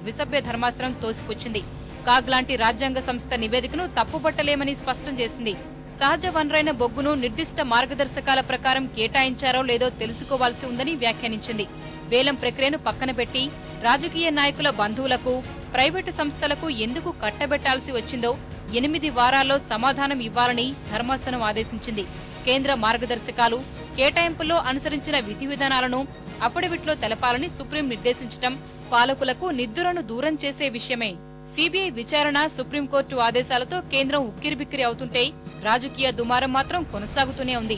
ద్విసభ్య ధర్మాసనం తోసిపుచ్చింది. కాగ్ లాంటి రాజ్యాంగ సంస్థ నివేదికను తప్పుపట్టలేమని స్పష్టం చేసింది. సహజ వనరైన బొగ్గును నిర్దిష్ట మార్గదర్శకాల ప్రకారం కేటాయించారో లేదో తెలుసుకోవాల్సి ఉందని వ్యాఖ్యానించింది. వేలం ప్రక్రియను పక్కన పెట్టి రాజకీయ నాయకుల బంధువులకు, ప్రైవేటు సంస్థలకు ఎందుకు కట్టబెట్టాల్సి వచ్చిందో 8 వారాల్లో సమాధానం ఇవ్వాలని ధర్మాసనం ఆదేశించింది. కేంద్ర మార్గదర్శకాలు, కేటాయింపుల్లో అనుసరించిన విధి విధానాలను అఫిడవిట్లో తెలపాలని సుప్రీం నిర్దేశించటం పాలకులకు నిద్దురను దూరం చేసే విషయమే. సిబిఐ విచారణ, సుప్రీంకోర్టు ఆదేశాలతో కేంద్రం ఉక్కిరిబిక్కిరి అవుతుంటే రాజకీయ దుమారం మాత్రం కొనసాగుతూనే ఉంది.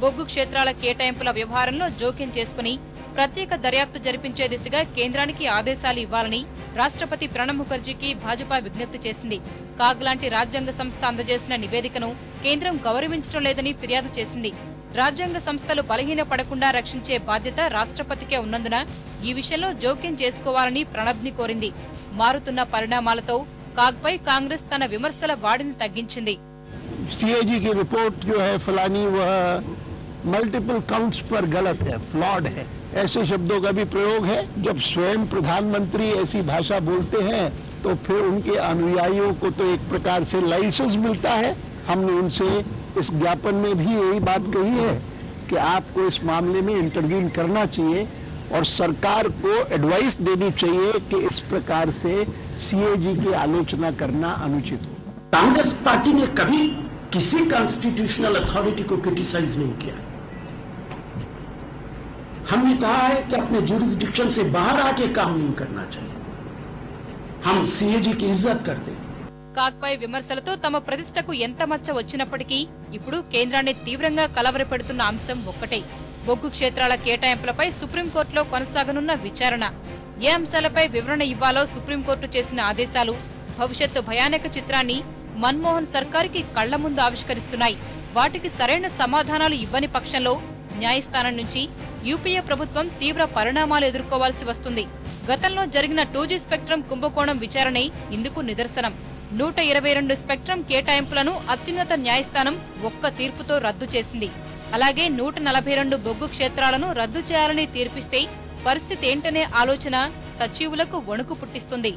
బొగ్గు క్షేత్రాల కేటాయింపుల వ్యవహారంలో జోక్యం చేసుకుని ప్రత్యేక దర్యాప్తు జరిపించే దిశగా కేంద్రానికి ఆదేశాలు ఇవ్వాలని రాష్ట్రపతి ప్రణబ్ ముఖర్జీకి భాజపా విజ్ఞప్తి చేసింది. కాగ్ లాంటి రాజ్యాంగ సంస్థ అందజేసిన నివేదికను కేంద్రం గౌరవించడం లేదని ఫిర్యాదు చేసింది. రాజ్యాంగ సంస్థలు బలహీనపడకుండా రక్షించే బాధ్యత రాష్ట్రపతికే ఉన్నందున ఈ విషయంలో జోక్యం చేసుకోవాలని ప్రణబ్ని కోరింది. మారుతున్న పరిణామాలతో కాగ్పై కాంగ్రెస్ తన విమర్శల వాడిని తగ్గించింది. सीएजी की रिपोर्ट जो है फलानी वह मल्टीपल काउंट्स पर गलत है, फ्लॉड है, ऐसे शब्दों का भी प्रयोग है। जब स्वयं प्रधानमंत्री ऐसी भाषा बोलते हैं तो फिर उनके अनुयायियों को तो एक प्रकार से लाइसेंस मिलता है। हमने उनसे इस ज्ञापन में भी यही बात कही है कि आपको इस मामले में इंटरवीन करना चाहिए और सरकार को एडवाइस देनी चाहिए कि इस प्रकार से सीएजी की आलोचना करना अनुचित हो। कांग्रेस पार्टी ने कभी किसी कॉन्स्टिट्यूशनल अथॉरिटी को क्रिटिसाइज नहीं किया। हमने कहा है कि अपने ज्यूरिसडिक्शन से बाहर आके काम नहीं करना चाहिए। हम सीएजी की इज्जत करते हैं। కాగ్పై విమర్శలతో తమ ప్రతిష్టకు ఎంత మచ్చ వచ్చినప్పటికీ ఇప్పుడు కేంద్రాన్ని తీవ్రంగా కలవరపెడుతున్న అంశం ఒక్కటే, బొగ్గు క్షేత్రాల కేటాయింపులపై సుప్రీంకోర్టులో కొనసాగనున్న విచారణ. ఏ అంశాలపై వివరణ ఇవ్వాలో సుప్రీంకోర్టు చేసిన ఆదేశాలు భవిష్యత్తు భయానక చిత్రాన్ని మన్మోహన్ సర్కారుకి కళ్ల ముందు ఆవిష్కరిస్తున్నాయి. వాటికి సరైన సమాధానాలు ఇవ్వని పక్షంలో న్యాయస్థానం నుంచి యూపీఏ ప్రభుత్వం తీవ్ర పరిణామాలు ఎదుర్కోవాల్సి వస్తుంది. గతంలో జరిగిన 2G స్పెక్ట్రమ్ కుంభకోణం విచారణే ఇందుకు నిదర్శనం. 122 స్పెక్ట్రమ్ కేటాయింపులను అత్యున్నత న్యాయస్థానం ఒక్క తీర్పుతో రద్దు చేసింది. అలాగే 142 బొగ్గు క్షేత్రాలను రద్దు చేయాలని తీర్పిస్తే పరిస్థితి ఏంటనే ఆలోచన సచివులకు వణుకు పుట్టిస్తుంది.